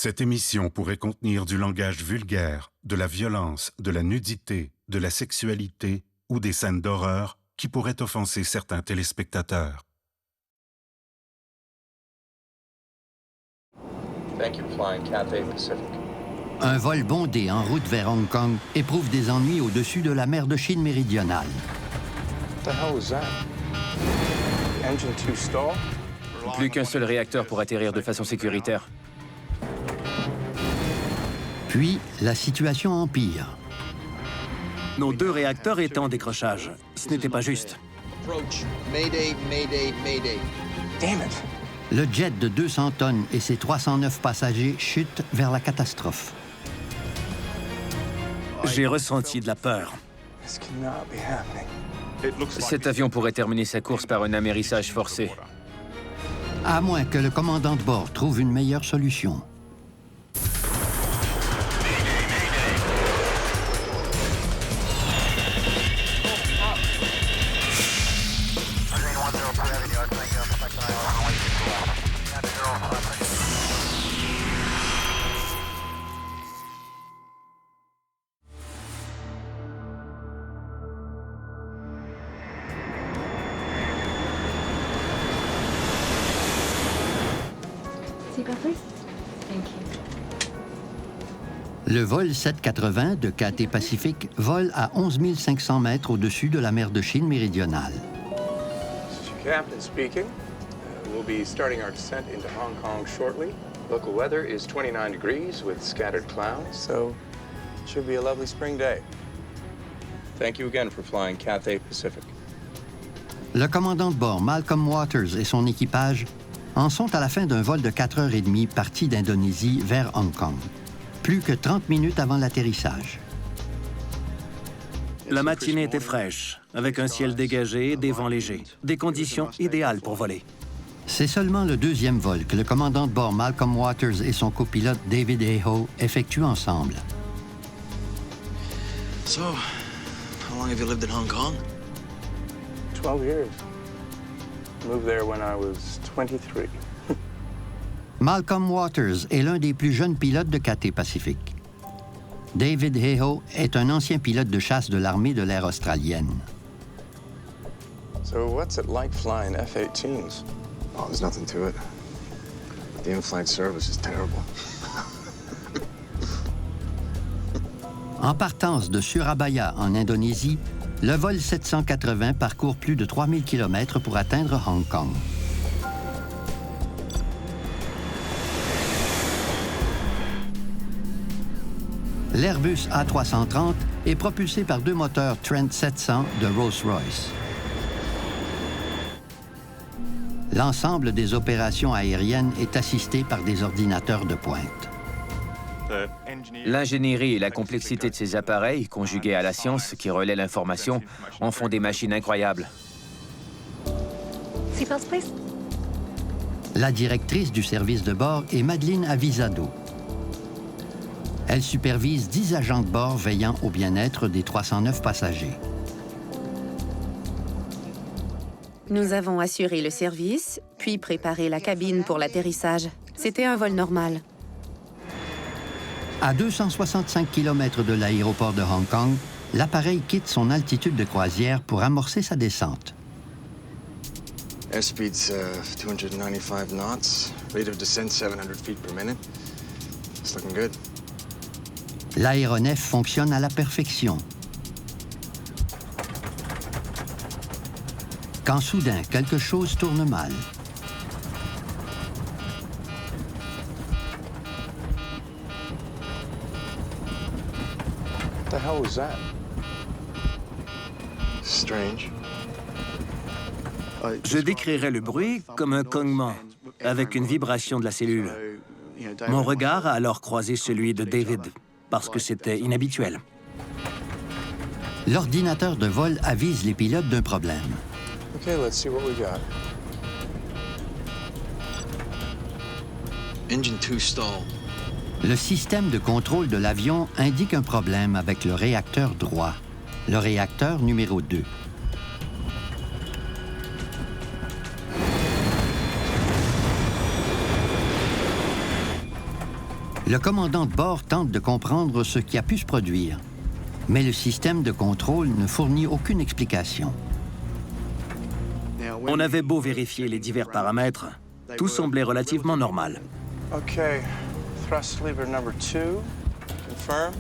Cette émission pourrait contenir du langage vulgaire, de la violence, de la nudité, de la sexualité ou des scènes d'horreur qui pourraient offenser certains téléspectateurs. Thank you for flying Cathay Pacific. Un vol bondé en route vers Hong Kong éprouve des ennuis au-dessus de la mer de Chine méridionale. What the hell was that? Engine 2 stall? Plus qu'un seul réacteur pour atterrir de façon sécuritaire. Puis, la situation empire. Nos 2 réacteurs étaient en décrochage. Ce n'était pas juste. Approach. Mayday, mayday, mayday. Damn it! Le jet de 200 tonnes et ses 309 passagers chutent vers la catastrophe. J'ai ressenti de la peur. This cannot be happening. Cet avion pourrait terminer sa course par un amérissage forcé. À moins que le commandant de bord trouve une meilleure solution. Le vol 780 de Cathay Pacific vole à 11 500 mètres au-dessus de la mer de Chine méridionale. This is your captain speaking. We'll be starting our descent into Hong Kong shortly. Local weather is 29 degrees with scattered clouds, so it should be a lovely spring day. Thank you again for flying Cathay Pacific. Le commandant de bord, Malcolm Waters, et son équipage en sont à la fin d'un vol de 4h30 parti d'Indonésie vers Hong Kong. Plus que 30 minutes avant l'atterrissage. La matinée était fraîche, avec un ciel dégagé et des vents légers. Des conditions idéales pour voler. C'est seulement le 2e vol que le commandant de bord Malcolm Waters et son copilote David Aho effectuent ensemble. So, how long have you lived in Hong Kong? 12 years. Moved there when I was 23. Malcolm Waters est l'un des plus jeunes pilotes de Cathay Pacific. David Aho est un ancien pilote de chasse de l'armée de l'air australienne. So what's it like flying F-18s? Oh, there's nothing to it. The in-flight service is terrible. En partance de Surabaya, en Indonésie, le vol 780 parcourt plus de 3000 km pour atteindre Hong Kong. L'Airbus A330 est propulsé par 2 moteurs Trent 700 de Rolls-Royce. L'ensemble des opérations aériennes est assisté par des ordinateurs de pointe. L'ingénierie et la complexité de ces appareils, conjugués à la science qui relaie l'information, en font des machines incroyables. Seatbelts, please. La directrice du service de bord est Madeleine Avisado. Elle supervise 10 agents de bord veillant au bien-être des 309 passagers. Nous avons assuré le service, puis préparé la cabine pour l'atterrissage. C'était un vol normal. À 265 km de l'aéroport de Hong Kong, l'appareil quitte son altitude de croisière pour amorcer sa descente. Airspeed's 295 knots. Rate of descent 700 feet per minute. It's looking good. L'aéronef fonctionne à la perfection. Quand soudain, quelque chose tourne mal. What the hell was that? Strange. Je décrirais le bruit comme un cognement, avec une vibration de la cellule. Mon regard a alors croisé celui de David, parce que c'était inhabituel. L'ordinateur de vol avise les pilotes d'un problème. Okay, let's see what we got. Engine 2 stall. Le système de contrôle de l'avion indique un problème avec le réacteur droit, le réacteur numéro 2. Le commandant de bord tente de comprendre ce qui a pu se produire, mais le système de contrôle ne fournit aucune explication. On avait beau vérifier les divers paramètres, tout semblait relativement normal. Okay, thrust lever number 2. Confirm.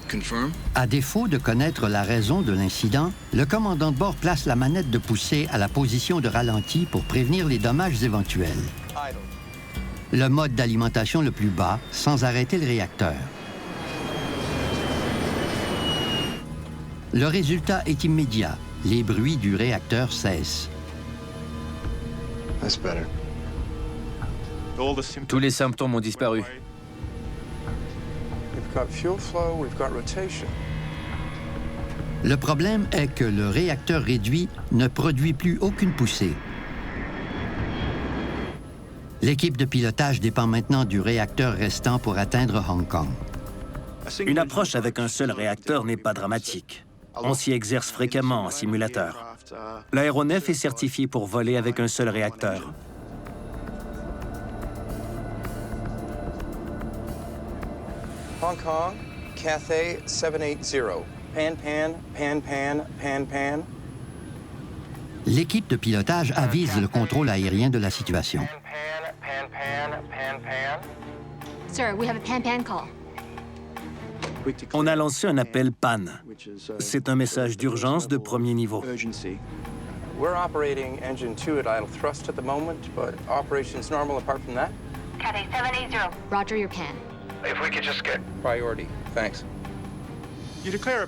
Confirm. À défaut de connaître la raison de l'incident, le commandant de bord place la manette de poussée à la position de ralenti pour prévenir les dommages éventuels. Le mode d'alimentation le plus bas, sans arrêter le réacteur. Le résultat est immédiat. Les bruits du réacteur cessent. That's better. Tous les symptômes ont disparu. We've got fuel flow, we've got rotation. Le problème est que le réacteur réduit ne produit plus aucune poussée. L'équipe de pilotage dépend maintenant du réacteur restant pour atteindre Hong Kong. Une approche avec un seul réacteur n'est pas dramatique. On s'y exerce fréquemment en simulateur. L'aéronef est certifié pour voler avec un seul réacteur. Hong Kong, Cathay 780. Pan, pan, pan, pan, pan, pan. L'équipe de pilotage avise le contrôle aérien de la situation. Pan, pan, pan, pan, pan. Sir, we have a pan-pan call. On a lancé un appel PAN. C'est un message d'urgence de premier niveau. We're operating engine 2 at idle thrust at the moment, but operation's normal apart from that. Cathay 780. Roger your pan. If we could just get priority. Thanks.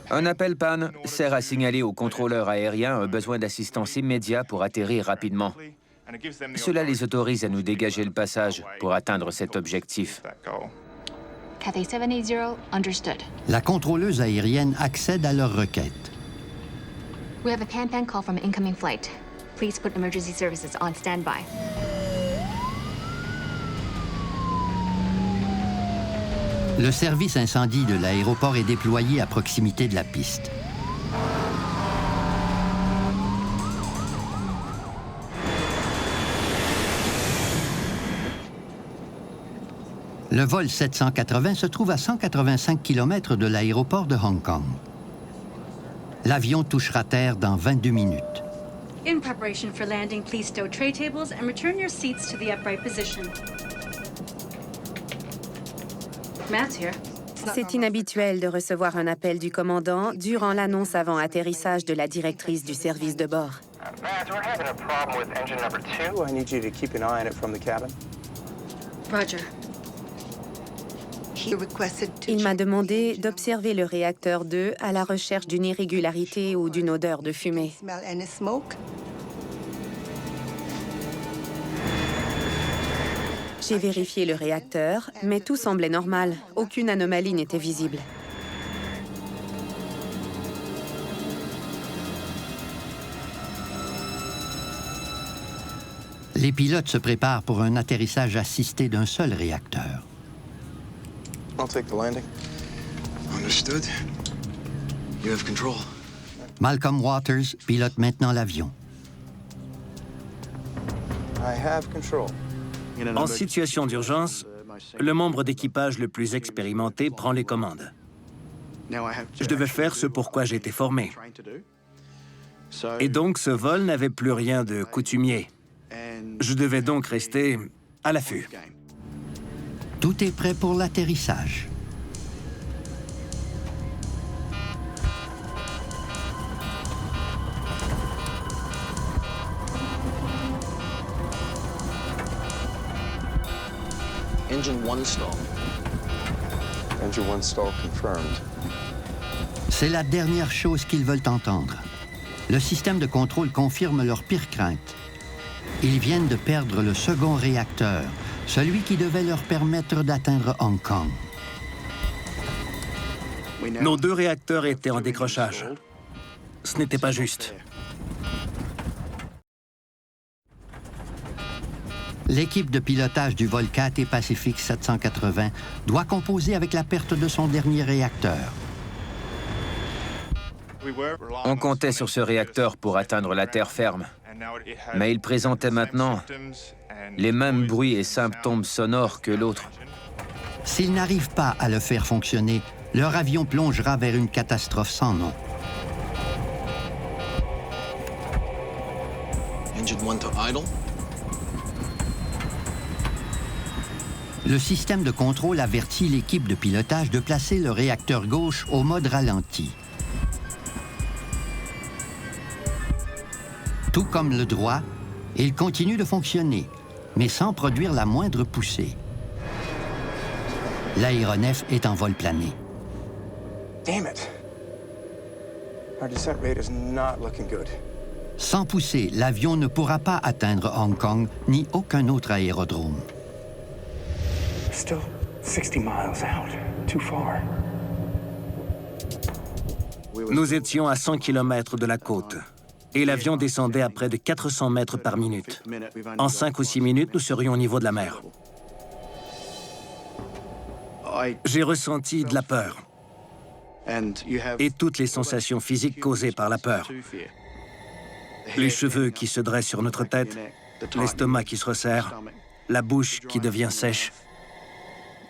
Un appel panne sert à signaler au contrôleur aérien un besoin d'assistance immédiat pour atterrir rapidement. Cela les autorise à nous dégager le passage pour atteindre cet objectif. Cathay 780, understood. La contrôleuse aérienne accède à leur requête. We have a pan-pan call from an incoming flight. Please put emergency services on standby. Le service incendie de l'aéroport est déployé à proximité de la piste. Le vol 780 se trouve à 185 km de l'aéroport de Hong Kong. L'avion touchera terre dans 22 minutes. In preparation for landing, please stow tray tables and return your seats to the upright position. Matt's here. C'est inhabituel de recevoir un appel du commandant durant l'annonce avant atterrissage de la directrice du service de bord. Matt, we're having a problem with engine number 2. I need you to keep an eye on it from the cabin. Roger. Il m'a demandé d'observer le réacteur 2 à la recherche d'une irrégularité ou d'une odeur de fumée. J'ai vérifié le réacteur, mais tout semblait normal. Aucune anomalie n'était visible. Les pilotes se préparent pour un atterrissage assisté d'un seul réacteur. I'll take the landing. Understood. You have control. Malcolm Waters pilote maintenant l'avion. I have control. En situation d'urgence, le membre d'équipage le plus expérimenté prend les commandes. Je devais faire ce pour quoi j'ai été formé. Et donc, ce vol n'avait plus rien de coutumier. Je devais donc rester à l'affût. Tout est prêt pour l'atterrissage. Engine 1 stall. Engine 1 stall confirmed. C'est la dernière chose qu'ils veulent entendre. Le système de contrôle confirme leur pire crainte. Ils viennent de perdre le second réacteur, celui qui devait leur permettre d'atteindre Hong Kong. Nos 2 réacteurs étaient en décrochage. Ce n'était pas juste. L'équipe de pilotage du vol Cathay Pacific 780 doit composer avec la perte de son dernier réacteur. On comptait sur ce réacteur pour atteindre la terre ferme. Mais il présentait maintenant les mêmes bruits et symptômes sonores que l'autre. S'ils n'arrivent pas à le faire fonctionner, leur avion plongera vers une catastrophe sans nom. Engine 1 to idle. Le système de contrôle avertit l'équipe de pilotage de placer le réacteur gauche au mode ralenti. Tout comme le droit, il continue de fonctionner, mais sans produire la moindre poussée. L'aéronef est en vol plané. Damn it. Our descent rate is not looking good. Sans pousser, l'avion ne pourra pas atteindre Hong Kong ni aucun autre aérodrome. Still 60 miles out. Too far. Nous étions à 100 km de la côte et l'avion descendait à près de 400 mètres par minute. En 5 ou 6 minutes, nous serions au niveau de la mer. J'ai ressenti de la peur et toutes les sensations physiques causées par la peur. Les cheveux qui se dressent sur notre tête, l'estomac qui se resserre, la bouche qui devient sèche.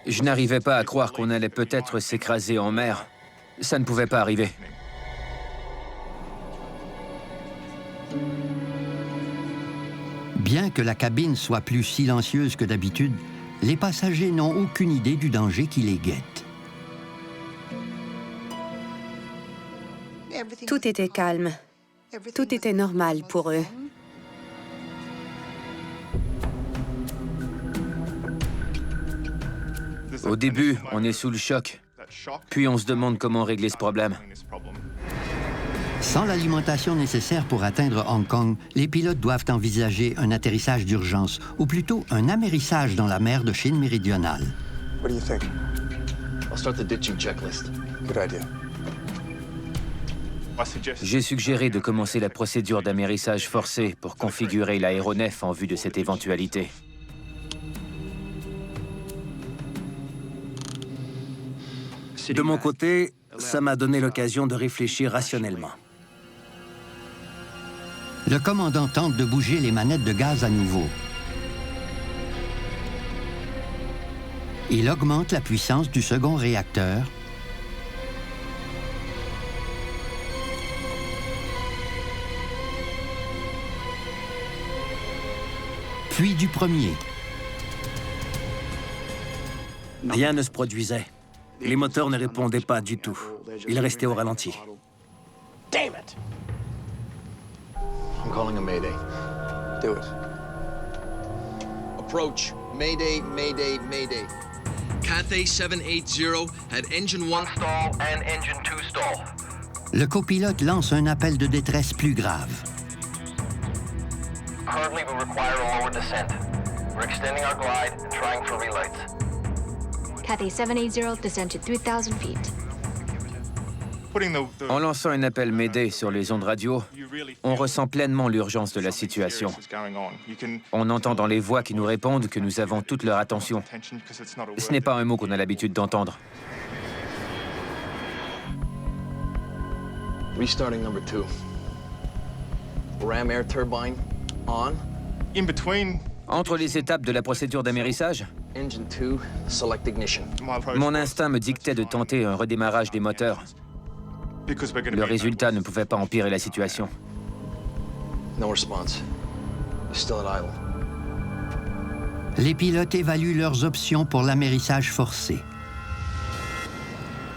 Je n'arrivais pas à croire qu'on allait peut-être s'écraser en mer. Ça ne pouvait pas arriver. Bien que la cabine soit plus silencieuse que d'habitude, les passagers n'ont aucune idée du danger qui les guette. Tout était calme. Tout était normal pour eux. Au début, on est sous le choc. Puis on se demande comment régler ce problème. Sans l'alimentation nécessaire pour atteindre Hong Kong, les pilotes doivent envisager un atterrissage d'urgence, ou plutôt un amérissage dans la mer de Chine méridionale. What do you think? I'll start the ditching checklist. Good idea. J'ai suggéré de commencer la procédure d'amérissage forcé pour configurer l'aéronef en vue de cette éventualité. De mon côté, ça m'a donné l'occasion de réfléchir rationnellement. Le commandant tente de bouger les manettes de gaz à nouveau. Il augmente la puissance du second réacteur. Puis du premier. Rien ne se produisait. Les moteurs ne répondaient pas du tout. Ils restaient au ralenti. Damn it! I'm calling a mayday. Do it. Approach. Mayday, mayday, mayday. Cathay 780 had engine 1 stall and engine 2 stall. Le copilote lance un appel de détresse plus grave. Currently, we require a lower descent. We're extending our glide and trying for relights. Cathay 780, descend to 3,000 feet. En lançant un appel Mayday sur les ondes radio, on ressent pleinement l'urgence de la situation. On entend dans les voix qui nous répondent que nous avons toute leur attention. Ce n'est pas un mot qu'on a l'habitude d'entendre. Restarting number 2. Ram air turbine on. Entre les étapes de la procédure d'amérissage, Engine 2, select ignition. mon instinct me dictait de tenter un redémarrage des moteurs. Le résultat ne pouvait pas empirer la situation. No response. Still at idle. Les pilotes évaluent leurs options pour l'amérissage forcé.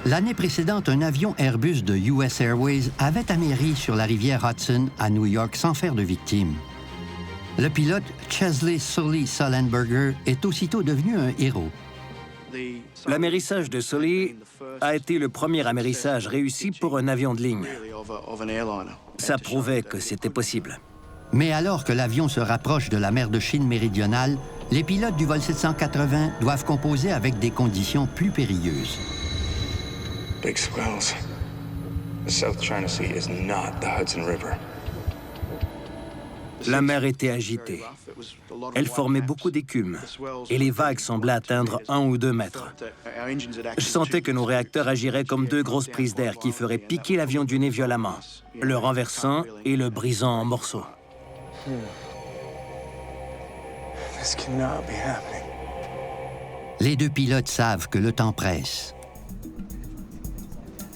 L'année précédente, un avion Airbus de US Airways avait améri sur la rivière Hudson à New York sans faire de victimes. Le pilote Chesley Sully Sullenberger est aussitôt devenu un héros. L'amérissage de Sully a été le premier amérissage réussi pour un avion de ligne. Ça prouvait que c'était possible. Mais alors que l'avion se rapproche de la mer de Chine méridionale, les pilotes du vol 780 doivent composer avec des conditions plus périlleuses. Big swells. The South China Sea is not the Hudson River. La mer était agitée. Elle formait beaucoup d'écume et les vagues semblaient atteindre 1 ou 2 mètres. Je sentais que nos réacteurs agiraient comme 2 grosses prises d'air qui feraient piquer l'avion du nez violemment, le renversant et le brisant en morceaux. This cannot be happening. Les deux pilotes savent que le temps presse.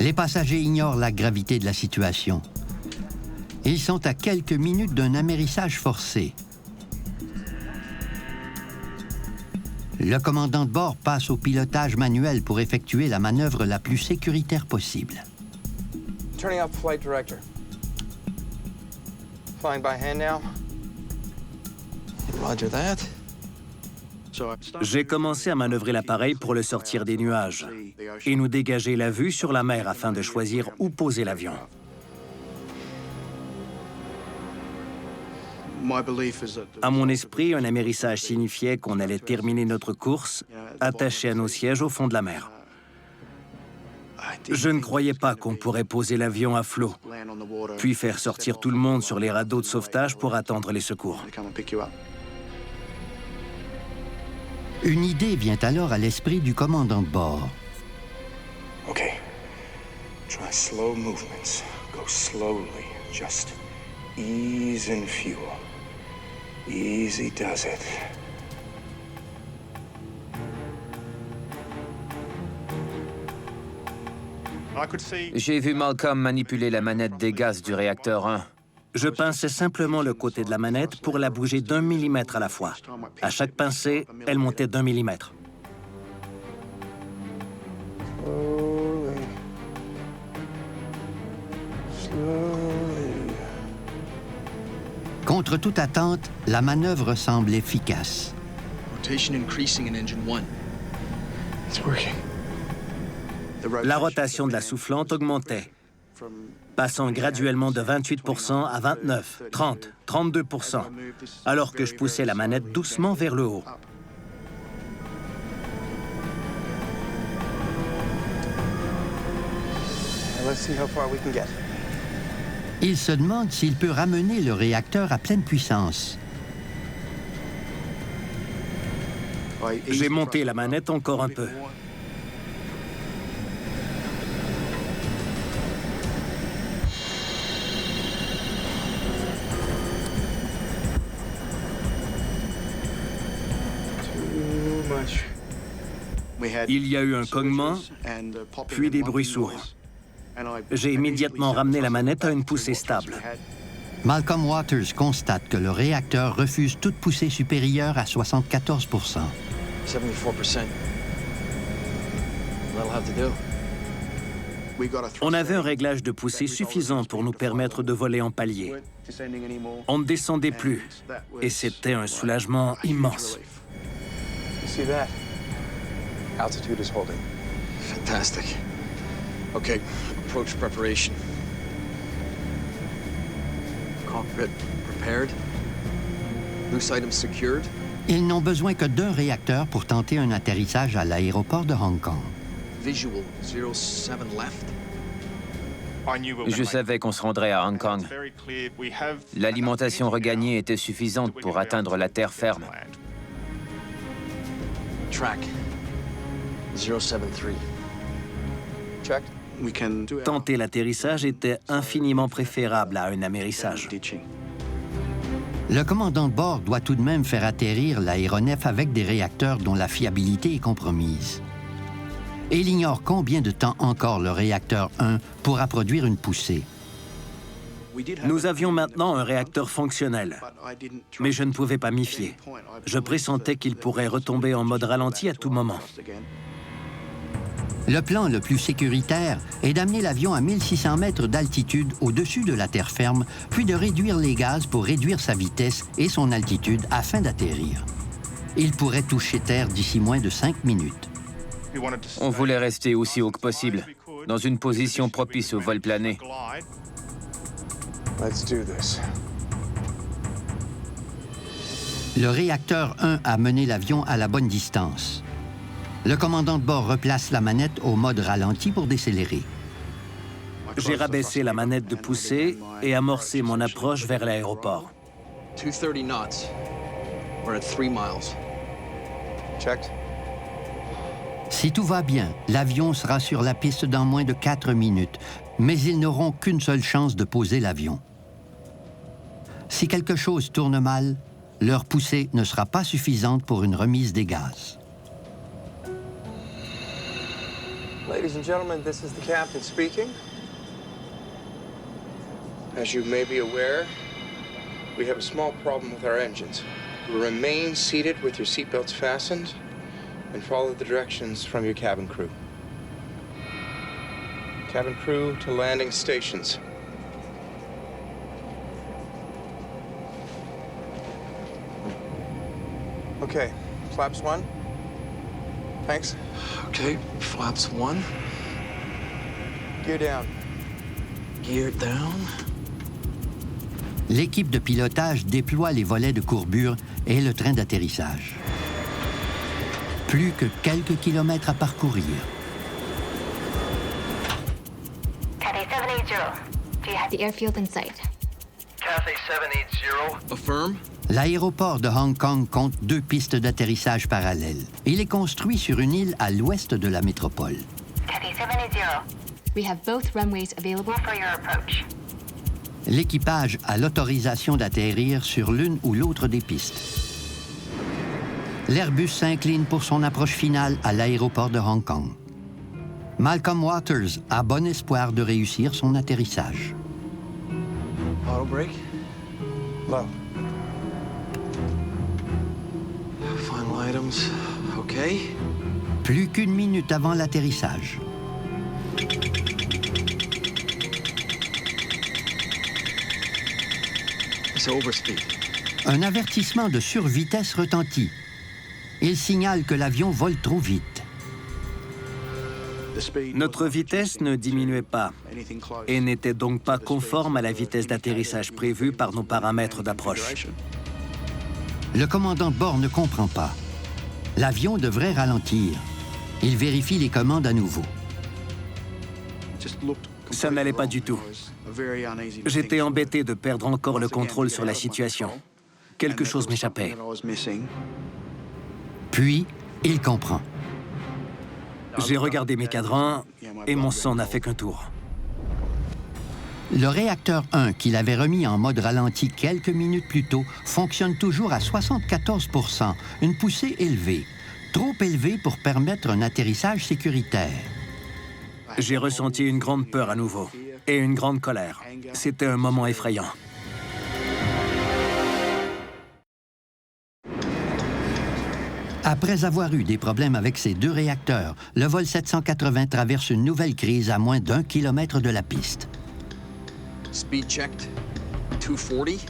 Les passagers ignorent la gravité de la situation. Ils sont à quelques minutes d'un amérissage forcé. Le commandant de bord passe au pilotage manuel pour effectuer la manœuvre la plus sécuritaire possible. Turning off the flight director. Flying by hand now. Roger that. J'ai commencé à manœuvrer l'appareil pour le sortir des nuages et nous dégager la vue sur la mer afin de choisir où poser l'avion. À mon esprit, un amérissage signifiait qu'on allait terminer notre course attachés à nos sièges au fond de la mer. Je ne croyais pas qu'on pourrait poser l'avion à flot, puis faire sortir tout le monde sur les radeaux de sauvetage pour attendre les secours. Une idée vient alors à l'esprit du commandant de bord. Okay. Try slow movements. Go slowly. Just ease in fuel. Easy does it. J'ai vu Malcolm manipuler la manette des gaz du réacteur 1. Je pinçais simplement le côté de la manette pour la bouger d'1 millimètre à la fois. À chaque pincée, elle montait d'1 millimètre. Contre toute attente, la manœuvre semble efficace. Rotation increasing in engine 1. It's working. La rotation de la soufflante augmentait, passant graduellement de 28% à 29, 30, 32%, alors que je poussais la manette doucement vers le haut. Let's see how far we can get. Il se demande s'il peut ramener le réacteur à pleine puissance. J'ai monté la manette encore un peu. Il y a eu un cognement, puis des bruits sourds. J'ai immédiatement ramené la manette à une poussée stable. Malcolm Waters constate que le réacteur refuse toute poussée supérieure à 74 %. 74%. That'll have to do. On avait un réglage de poussée suffisant pour nous permettre de voler en palier. On ne descendait plus, et c'était un soulagement immense. You see that? Altitude is holding. Fantastic. Okay, approach preparation. Cockpit prepared. Loose items secured. Ils n'ont besoin que d'un réacteur pour tenter un atterrissage à l'aéroport de Hong Kong. Visual 07 left. Je savais qu'on se rendrait à Hong Kong. L'alimentation regagnée était suffisante pour atteindre la terre ferme. Track 073. Check. Tenter l'atterrissage était infiniment préférable à un amérissage. Le commandant de bord doit tout de même faire atterrir l'aéronef avec des réacteurs dont la fiabilité est compromise. Et il ignore combien de temps encore le réacteur 1 pourra produire une poussée. Nous avions maintenant un réacteur fonctionnel, mais je ne pouvais pas m'y fier. Je pressentais qu'il pourrait retomber en mode ralenti à tout moment. Le plan le plus sécuritaire est d'amener l'avion à 1600 mètres d'altitude au-dessus de la terre ferme, puis de réduire les gaz pour réduire sa vitesse et son altitude afin d'atterrir. Il pourrait toucher terre d'ici moins de 5 minutes. On voulait rester aussi haut que possible, dans une position propice au vol plané. Let's do this. Le réacteur 1 a mené l'avion à la bonne distance. Le commandant de bord replace la manette au mode ralenti pour décélérer. J'ai rabaissé la manette de poussée et amorcé mon approche vers l'aéroport. 230 knots. We're at 3 miles. Checked. Si tout va bien, l'avion sera sur la piste dans moins de 4 minutes, mais ils n'auront qu'une seule chance de poser l'avion. Si quelque chose tourne mal, leur poussée ne sera pas suffisante pour une remise des gaz. Ladies and gentlemen, this is the captain speaking. As you may be aware, we have a small problem with our engines. Remain seated with your seatbelts fastened and follow the directions from your cabin crew. Cabin crew to landing stations. Okay, flaps 1. Thanks. Okay, flaps 1. Gear down. Gear down. L'équipe de pilotage déploie les volets de courbure et le train d'atterrissage. Plus que quelques kilomètres à parcourir. Cathay 780. Do you have the airfield in sight? Cathay 780. Affirm. L'aéroport de Hong Kong compte 2 pistes d'atterrissage parallèles. Il est construit sur une île à l'ouest de la métropole. Cathay 780. We have both runways available for your approach. L'équipage a l'autorisation d'atterrir sur l'une ou l'autre des pistes. L'Airbus s'incline pour son approche finale à l'aéroport de Hong Kong. Malcolm Waters a bon espoir de réussir son atterrissage. Auto brake. Low. Final items. Okay. Plus qu'une minute avant l'atterrissage. It's overspeed. Un avertissement de survitesse retentit. Il signale que l'avion vole trop vite. Notre vitesse ne diminuait pas et n'était donc pas conforme à la vitesse d'atterrissage prévue par nos paramètres d'approche. Le commandant de bord ne comprend pas. L'avion devrait ralentir. Il vérifie les commandes à nouveau. Ça n'allait pas du tout. J'étais embêté de perdre encore le contrôle sur la situation. Quelque chose m'échappait. Puis, il comprend. J'ai regardé mes cadrans et mon sang n'a fait qu'un tour. Le réacteur 1, qu'il avait remis en mode ralenti quelques minutes plus tôt, fonctionne toujours à 74 %, une poussée élevée, trop élevée pour permettre un atterrissage sécuritaire. J'ai ressenti une grande peur à nouveau et une grande colère. C'était un moment effrayant. Après avoir eu des problèmes avec ses 2 réacteurs, le vol 780 traverse une nouvelle crise à moins d'1 kilomètre de la piste. Speed checked. 240.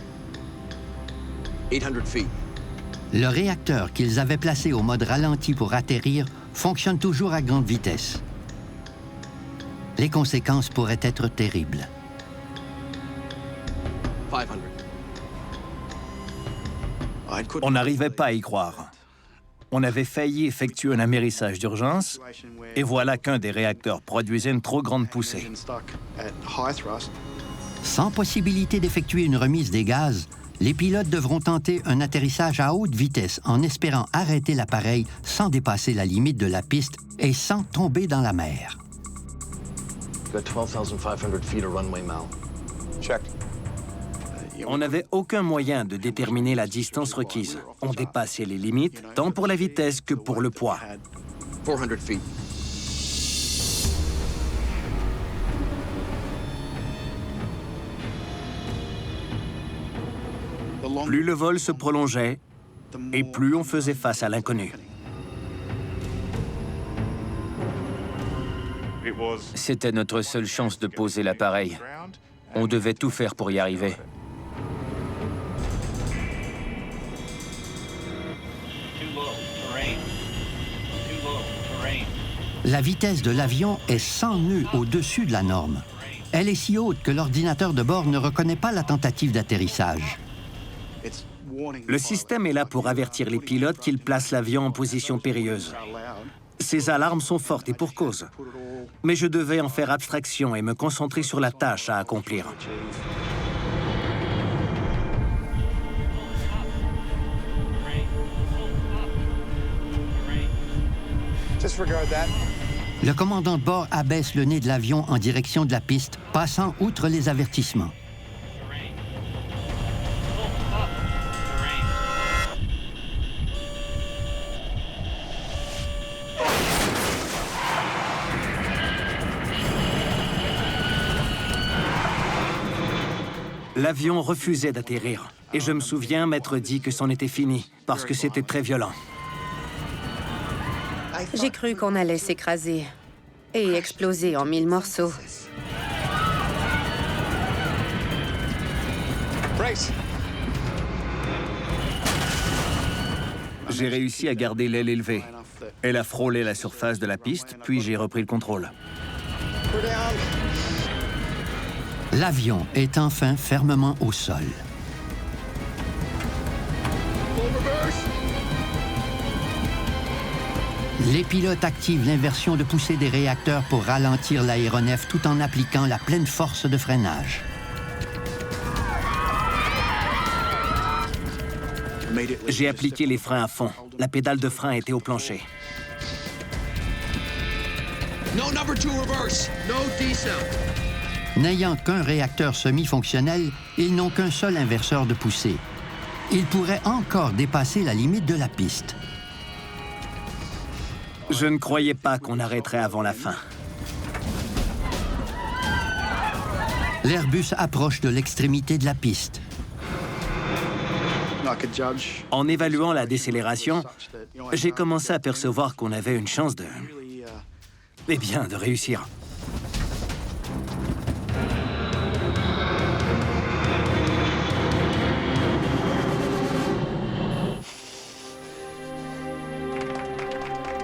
800 feet. Le réacteur qu'ils avaient placé au mode ralenti pour atterrir fonctionne toujours à grande vitesse. Les conséquences pourraient être terribles. 500. On n'arrivait pas à y croire. On avait failli effectuer un amérissage d'urgence et voilà qu'un des réacteurs produisait une trop grande poussée. Sans possibilité d'effectuer une remise des gaz, les pilotes devront tenter un atterrissage à haute vitesse en espérant arrêter l'appareil sans dépasser la limite de la piste et sans tomber dans la mer. Got 12,500 feet of runway, Mal. Check. On n'avait aucun moyen de déterminer la distance requise. On dépassait les limites, tant pour la vitesse que pour le poids. 400 feet. Plus le vol se prolongeait, et plus on faisait face à l'inconnu. C'était notre seule chance de poser l'appareil. On devait tout faire pour y arriver. La vitesse de l'avion est 100 nœuds au-dessus de la norme. Elle est si haute que l'ordinateur de bord ne reconnaît pas la tentative d'atterrissage. Le système est là pour avertir les pilotes qu'ils placent l'avion en position périlleuse. Ces alarmes sont fortes et pour cause. Mais je devais en faire abstraction et me concentrer sur la tâche à accomplir. Disregard that. Le commandant de bord abaisse le nez de l'avion en direction de la piste, passant outre les avertissements. L'avion refusait d'atterrir. Et je me souviens m'être dit que c'en était fini, parce que c'était très violent. J'ai cru qu'on allait s'écraser et exploser en 1000 morceaux. J'ai réussi à garder l'aile élevée. Elle a frôlé la surface de la piste, puis j'ai repris le contrôle. L'avion est enfin fermement au sol. Les pilotes activent l'inversion de poussée des réacteurs pour ralentir l'aéronef tout en appliquant la pleine force de freinage. J'ai appliqué les freins à fond. La pédale de frein était au plancher. No number 2 reverse. No decel. N'ayant qu'un réacteur semi-fonctionnel, ils n'ont qu'un seul inverseur de poussée. Ils pourraient encore dépasser la limite de la piste. Je ne croyais pas qu'on arrêterait avant la fin. L'Airbus approche de l'extrémité de la piste. En évaluant la décélération, j'ai commencé à percevoir qu'on avait une chance de... Eh bien, de réussir.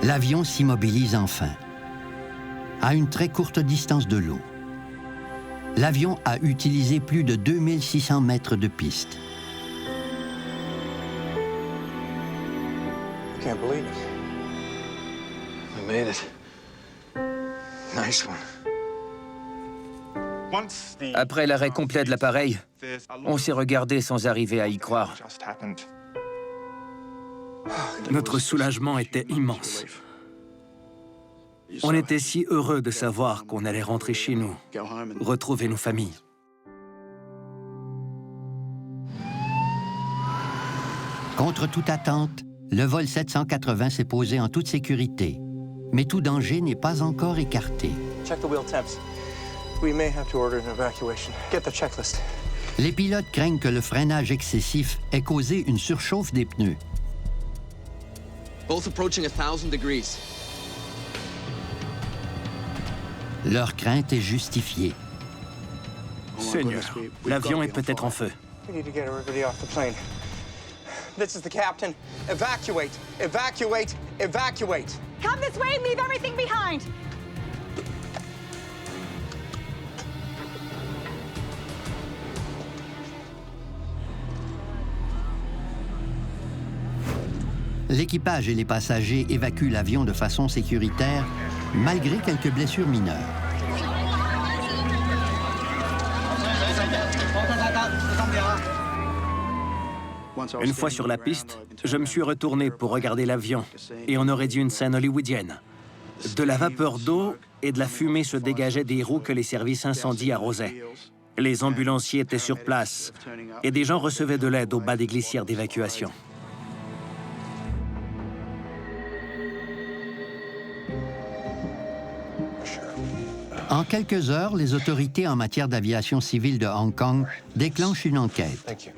L'avion s'immobilise enfin, à une très courte distance de l'eau. L'avion a utilisé plus de 2600 mètres de piste. I can't believe it. We made it. Nice one. Après l'arrêt complet de l'appareil, on s'est regardé sans arriver à y croire. Notre soulagement était immense. On était si heureux de savoir qu'on allait rentrer chez nous, retrouver nos familles. Contre toute attente, le vol 780 s'est posé en toute sécurité. Mais tout danger n'est pas encore écarté. Check the wheel temps. We may have to order an evacuation. Get the checklist. Les pilotes craignent que le freinage excessif ait causé une surchauffe des pneus. Both approaching 1000 degrees. Leur crainte est justifiée. Seigneur, l'avion est peut-être en feu. We need to get everybody off the plane. This is the captain. Evacuate! Evacuate! Evacuate! Come this way and leave everything behind. L'équipage et les passagers évacuent l'avion de façon sécuritaire, malgré quelques blessures mineures. Une fois sur la piste, je me suis retourné pour regarder l'avion, et on aurait dit une scène hollywoodienne. De la vapeur d'eau et de la fumée se dégageait des roues que les services incendies arrosaient. Les ambulanciers étaient sur place, et des gens recevaient de l'aide au bas des glissières d'évacuation. En quelques heures, les autorités en matière d'aviation civile de Hong Kong déclenchent une enquête.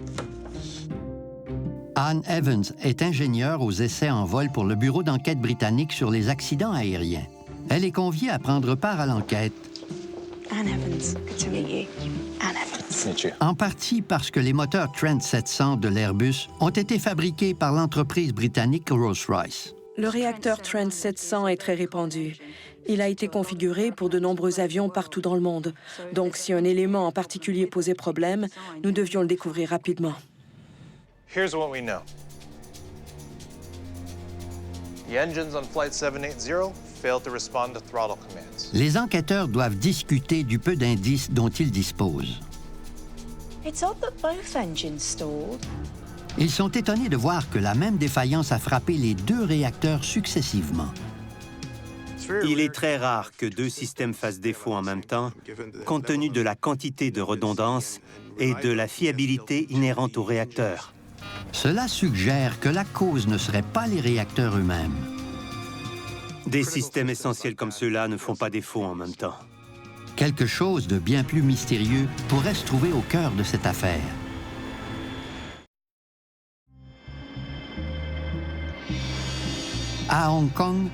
Anne Evans est ingénieure aux essais en vol pour le Bureau d'enquête britannique sur les accidents aériens. Elle est conviée à prendre part à l'enquête. Anne Evans, good to meet you. Anne Evans. En partie parce que les moteurs Trent 700 de l'Airbus ont été fabriqués par l'entreprise britannique Rolls-Royce. Le réacteur Trent 700 est très répandu. Il a été configuré pour de nombreux avions partout dans le monde. Donc, si un élément en particulier posait problème, nous devions le découvrir rapidement. Here's what we know. The engines on Flight 780 failed to respond to throttle commands. Les enquêteurs doivent discuter du peu d'indices dont ils disposent. It's odd that both engines stalled. Ils sont étonnés de voir que la même défaillance a frappé les deux réacteurs successivement. Il est très rare que deux systèmes fassent défaut en même temps, compte tenu de la quantité de redondance et de la fiabilité inhérente aux réacteurs. Cela suggère que la cause ne serait pas les réacteurs eux-mêmes. Des systèmes essentiels comme ceux-là ne font pas défaut en même temps. Quelque chose de bien plus mystérieux pourrait se trouver au cœur de cette affaire. À Hong Kong,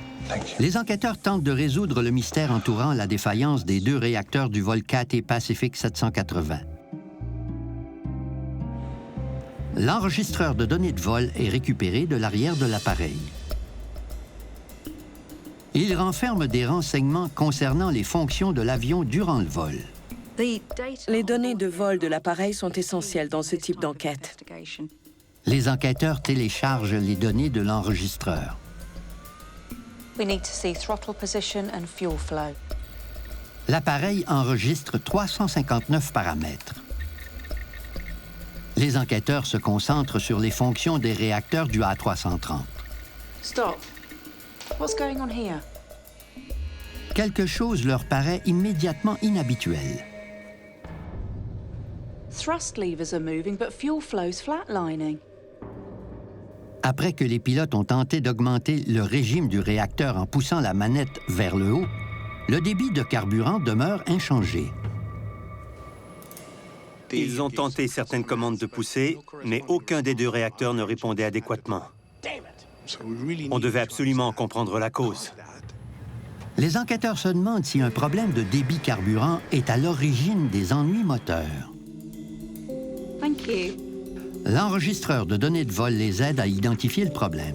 les enquêteurs tentent de résoudre le mystère entourant la défaillance des 2 réacteurs du vol Cathay Pacific 780. L'enregistreur de données de vol est récupéré de l'arrière de l'appareil. Il renferme des renseignements concernant les fonctions de l'avion durant le vol. Les données de vol de l'appareil sont essentielles dans ce type d'enquête. Les enquêteurs téléchargent les données de l'enregistreur. L'appareil enregistre 359 paramètres. Les enquêteurs se concentrent sur les fonctions des réacteurs du A330. Stop. What's going on here? Quelque chose leur paraît immédiatement inhabituel. Thrust levers are moving, but fuel flow's flatlining. Après que les pilotes ont tenté d'augmenter le régime du réacteur en poussant la manette vers le haut, le débit de carburant demeure inchangé. Ils ont tenté certaines commandes de poussée, mais aucun des 2 réacteurs ne répondait adéquatement. On devait absolument comprendre la cause. Les enquêteurs se demandent si un problème de débit carburant est à l'origine des ennuis moteurs. Thank you. L'enregistreur de données de vol les aide à identifier le problème.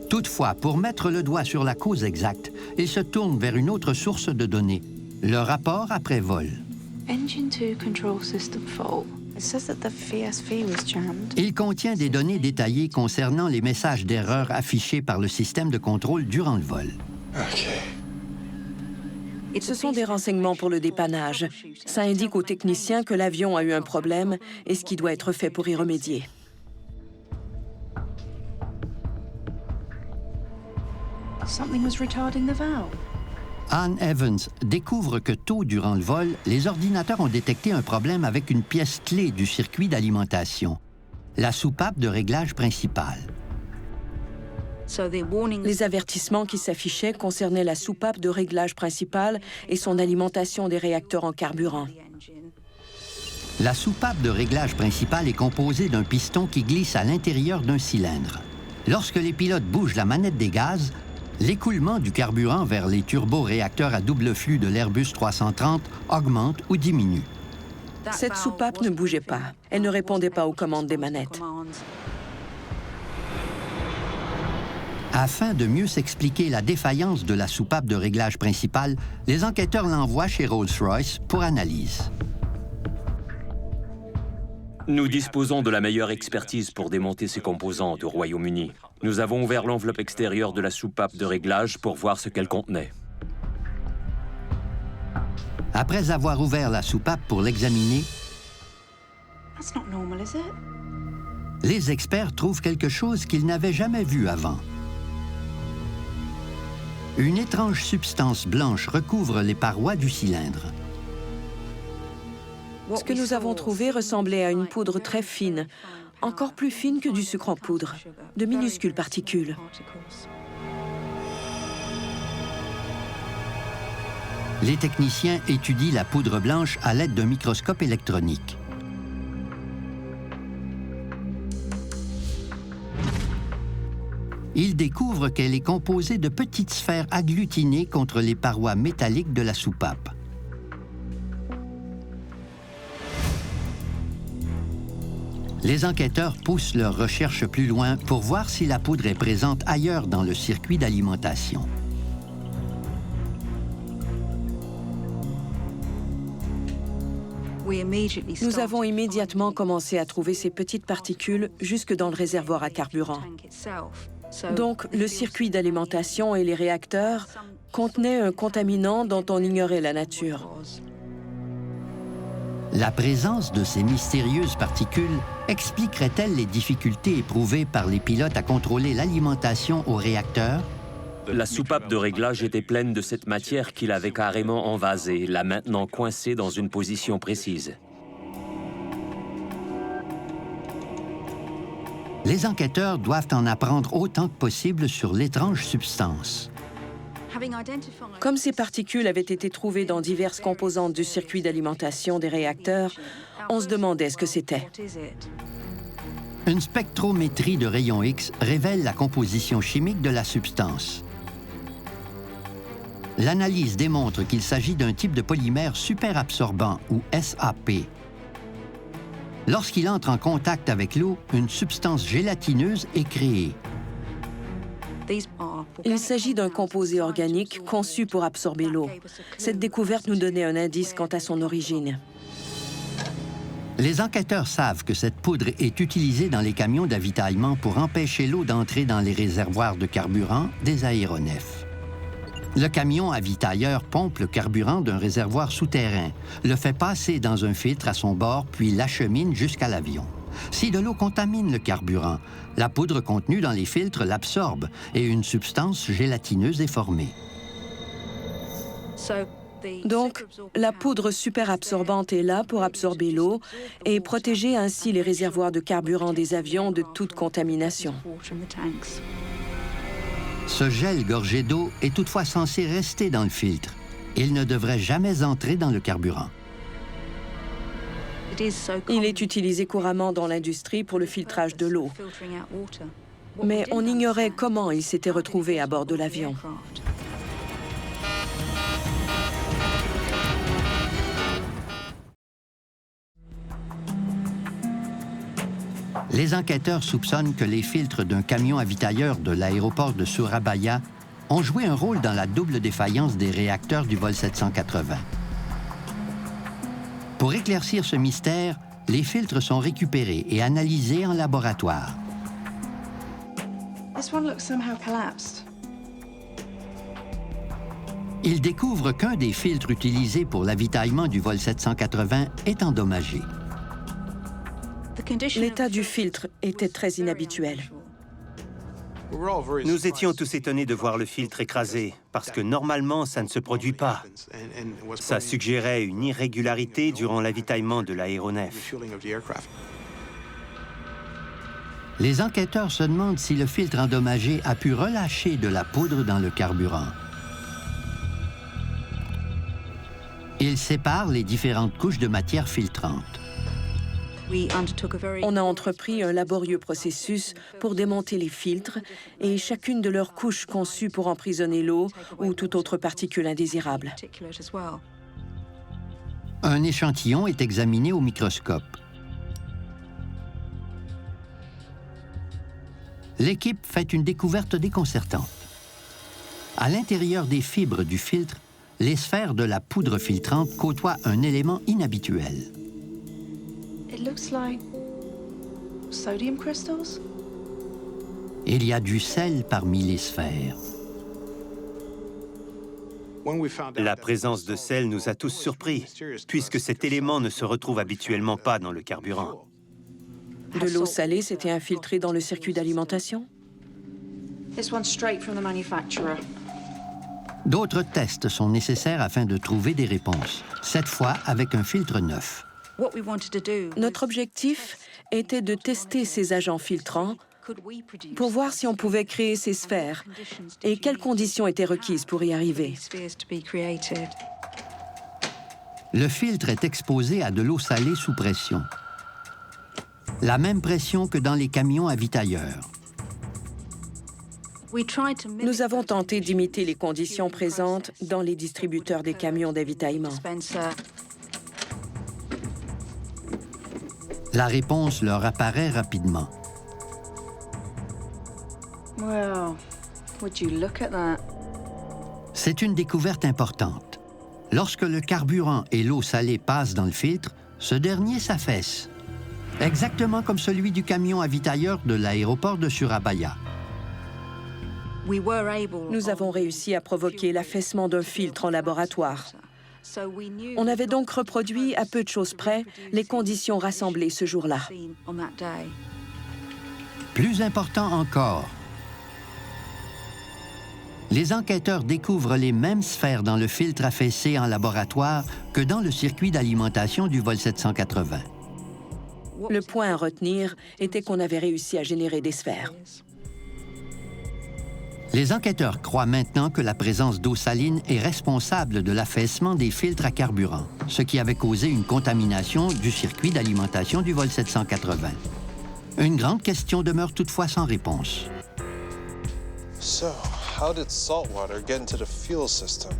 Toutefois, pour mettre le doigt sur la cause exacte, ils se tournent vers une autre source de données, le rapport après vol. Engine 2 control system fault. It says that the VSV was jammed. Il contient des données détaillées concernant les messages d'erreur affichés par le système de contrôle durant le vol. Ce sont des renseignements pour le dépannage. Ça indique aux techniciens que l'avion a eu un problème et ce qui doit être fait pour y remédier. Something was retarding the valve. Anne Evans découvre que tôt durant le vol, les ordinateurs ont détecté un problème avec une pièce clé du circuit d'alimentation, la soupape de réglage principale. Les avertissements qui s'affichaient concernaient la soupape de réglage principale et son alimentation des réacteurs en carburant. La soupape de réglage principale est composée d'un piston qui glisse à l'intérieur d'un cylindre. Lorsque les pilotes bougent la manette des gaz, l'écoulement du carburant vers les turboréacteurs à double flux de l'Airbus 330 augmente ou diminue. Cette soupape ne bougeait pas. Elle ne répondait pas aux commandes des manettes. Afin de mieux s'expliquer la défaillance de la soupape de réglage principale, les enquêteurs l'envoient chez Rolls-Royce pour analyse. Nous disposons de la meilleure expertise pour démonter ces composantes au Royaume-Uni. Nous avons ouvert l'enveloppe extérieure de la soupape de réglage pour voir ce qu'elle contenait. Après avoir ouvert la soupape pour l'examiner, That's not normal, is it? les experts trouvent quelque chose qu'ils n'avaient jamais vu avant. Une étrange substance blanche recouvre les parois du cylindre. Ce que nous avons trouvé ressemblait à une poudre très fine, encore plus fine que du sucre en poudre, de minuscules particules. Les techniciens étudient la poudre blanche à l'aide d'un microscope électronique. Ils découvrent qu'elle est composée de petites sphères agglutinées contre les parois métalliques de la soupape. Les enquêteurs poussent leurs recherches plus loin pour voir si la poudre est présente ailleurs dans le circuit d'alimentation. Nous avons immédiatement commencé à trouver ces petites particules jusque dans le réservoir à carburant. Donc, le circuit d'alimentation et les réacteurs contenaient un contaminant dont on ignorait la nature. La présence de ces mystérieuses particules expliquerait-elle les difficultés éprouvées par les pilotes à contrôler l'alimentation aux réacteurs? La soupape de réglage était pleine de cette matière qui l'avait carrément envasée, la maintenant coincée dans une position précise. Les enquêteurs doivent en apprendre autant que possible sur l'étrange substance. Comme ces particules avaient été trouvées dans diverses composantes du circuit d'alimentation des réacteurs, on se demandait ce que c'était. Une spectrométrie de rayons X révèle la composition chimique de la substance. L'analyse démontre qu'il s'agit d'un type de polymère superabsorbant, ou SAP. Lorsqu'il entre en contact avec l'eau, une substance gélatineuse est créée. Il s'agit d'un composé organique conçu pour absorber l'eau. Cette découverte nous donnait un indice quant à son origine. Les enquêteurs savent que cette poudre est utilisée dans les camions d'avitaillement pour empêcher l'eau d'entrer dans les réservoirs de carburant des aéronefs. Le camion avitailleur pompe le carburant d'un réservoir souterrain, le fait passer dans un filtre à son bord, puis l'achemine jusqu'à l'avion. Si de l'eau contamine le carburant, la poudre contenue dans les filtres l'absorbe et une substance gélatineuse est formée. Donc, la poudre superabsorbante est là pour absorber l'eau et protéger ainsi les réservoirs de carburant des avions de toute contamination. Ce gel gorgé d'eau est toutefois censé rester dans le filtre. Il ne devrait jamais entrer dans le carburant. Il est utilisé couramment dans l'industrie pour le filtrage de l'eau. Mais on ignorait comment il s'était retrouvé à bord de l'avion. Les enquêteurs soupçonnent que les filtres d'un camion avitailleur de l'aéroport de Surabaya ont joué un rôle dans la double défaillance des réacteurs du vol 780. Pour éclaircir ce mystère, les filtres sont récupérés et analysés en laboratoire. Ils découvrent qu'un des filtres utilisés pour l'avitaillement du vol 780 est endommagé. L'état du filtre était très inhabituel. Nous étions tous étonnés de voir le filtre écrasé, parce que normalement, ça ne se produit pas. Ça suggérait une irrégularité durant l'avitaillement de l'aéronef. Les enquêteurs se demandent si le filtre endommagé a pu relâcher de la poudre dans le carburant. Ils séparent les différentes couches de matière filtrante. On a entrepris un laborieux processus pour démonter les filtres et chacune de leurs couches conçues pour emprisonner l'eau ou toute autre particule indésirable. Un échantillon est examiné au microscope. L'équipe fait une découverte déconcertante. À l'intérieur des fibres du filtre, les sphères de la poudre filtrante côtoient un élément inhabituel. Il y a du sel parmi les sphères. La présence de sel nous a tous surpris, puisque cet élément ne se retrouve habituellement pas dans le carburant. De l'eau salée s'était infiltrée dans le circuit d'alimentation? D'autres tests sont nécessaires afin de trouver des réponses, cette fois avec un filtre neuf. Notre objectif était de tester ces agents filtrants pour voir si on pouvait créer ces sphères et quelles conditions étaient requises pour y arriver. Le filtre est exposé à de l'eau salée sous pression. La même pression que dans les camions avitailleurs. Nous avons tenté d'imiter les conditions présentes dans les distributeurs des camions d'avitaillement. La réponse leur apparaît rapidement. C'est une découverte importante. Lorsque le carburant et l'eau salée passent dans le filtre, ce dernier s'affaisse, exactement comme celui du camion avitailleur de l'aéroport de Surabaya. Nous avons réussi à provoquer l'affaissement d'un filtre en laboratoire. On avait donc reproduit, à peu de choses près, les conditions rassemblées ce jour-là. Plus important encore, les enquêteurs découvrent les mêmes sphères dans le filtre affaissé en laboratoire que dans le circuit d'alimentation du vol 780. Le point à retenir était qu'on avait réussi à générer des sphères. Les enquêteurs croient maintenant que la présence d'eau saline est responsable de l'affaissement des filtres à carburant, ce qui avait causé une contamination du circuit d'alimentation du vol 780. Une grande question demeure toutefois sans réponse. So, how did salt water get into the fuel system?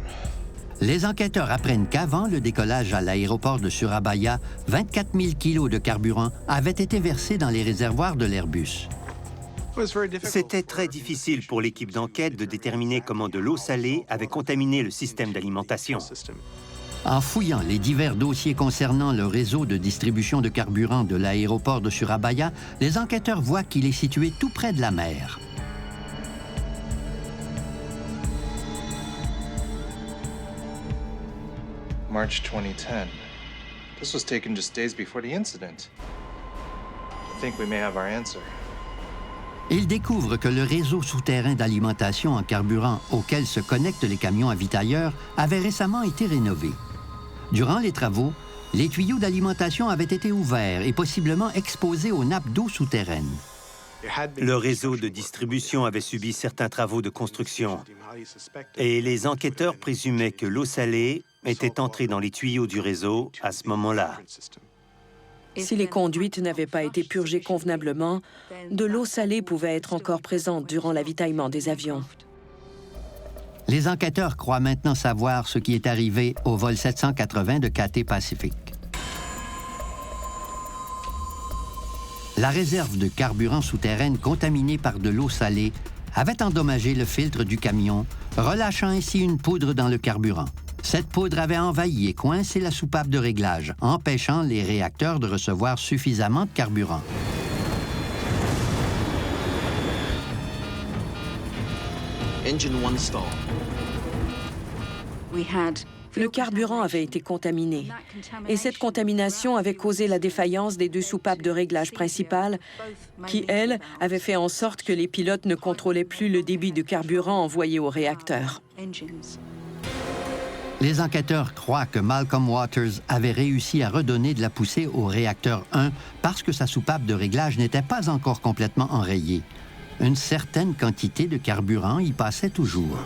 Les enquêteurs apprennent qu'avant le décollage à l'aéroport de Surabaya, 24 000 kilos de carburant avaient été versés dans les réservoirs de l'Airbus. C'était très difficile pour l'équipe d'enquête de déterminer comment de l'eau salée avait contaminé le système d'alimentation. En fouillant les divers dossiers concernant le réseau de distribution de carburant de l'aéroport de Surabaya, les enquêteurs voient qu'il est situé tout près de la mer. March 2010. This was taken just days before the incident. I think we may have our answer. Ils découvrent que le réseau souterrain d'alimentation en carburant auquel se connectent les camions avitailleurs avait récemment été rénové. Durant les travaux, les tuyaux d'alimentation avaient été ouverts et possiblement exposés aux nappes d'eau souterraines. Le réseau de distribution avait subi certains travaux de construction et les enquêteurs présumaient que l'eau salée était entrée dans les tuyaux du réseau à ce moment-là. Si les conduites n'avaient pas été purgées convenablement, de l'eau salée pouvait être encore présente durant l'avitaillement des avions. Les enquêteurs croient maintenant savoir ce qui est arrivé au vol 780 de Cathay Pacific. La réserve de carburant souterraine contaminée par de l'eau salée avait endommagé le filtre du camion, relâchant ainsi une poudre dans le carburant. Cette poudre avait envahi et coincé la soupape de réglage, empêchant les réacteurs de recevoir suffisamment de carburant. Engine 1 stall. Le carburant avait été contaminé et cette contamination avait causé la défaillance des deux soupapes de réglage principales qui, elles, avaient fait en sorte que les pilotes ne contrôlaient plus le débit de carburant envoyé au réacteur. Les enquêteurs croient que Malcolm Waters avait réussi à redonner de la poussée au réacteur 1 parce que sa soupape de réglage n'était pas encore complètement enrayée. Une certaine quantité de carburant y passait toujours.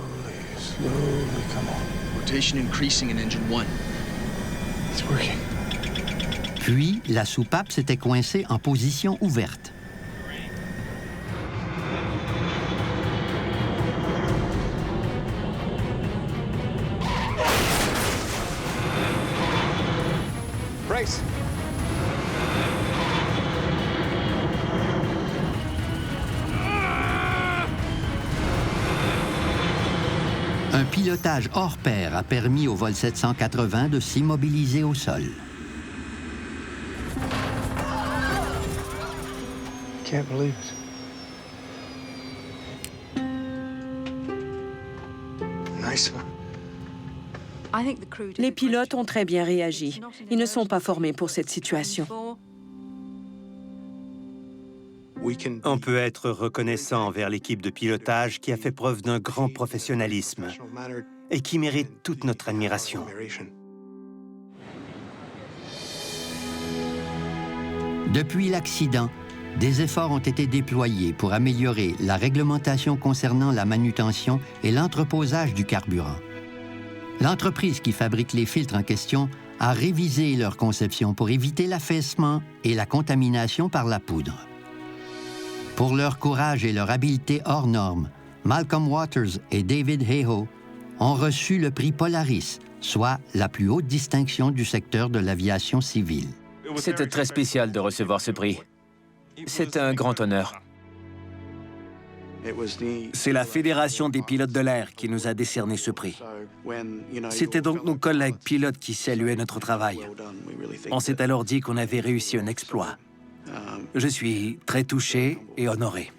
Puis, la soupape s'était coincée en position ouverte. Brace. Un pilotage hors pair a permis au vol 780 de s'immobiliser au sol. Can't believe it. Nice one. Les pilotes ont très bien réagi. Ils ne sont pas formés pour cette situation. On peut être reconnaissant envers l'équipe de pilotage qui a fait preuve d'un grand professionnalisme et qui mérite toute notre admiration. Depuis l'accident, des efforts ont été déployés pour améliorer la réglementation concernant la manutention et l'entreposage du carburant. L'entreprise qui fabrique les filtres en question a révisé leur conception pour éviter l'affaissement et la contamination par la poudre. Pour leur courage et leur habileté hors normes, Malcolm Waters et David Hayhoe ont reçu le prix Polaris, soit la plus haute distinction du secteur de l'aviation civile. C'était très spécial de recevoir ce prix. C'est un grand honneur. C'est la Fédération des pilotes de l'air qui nous a décerné ce prix. C'était donc nos collègues pilotes qui saluaient notre travail. On s'est alors dit qu'on avait réussi un exploit. Je suis très touché et honoré.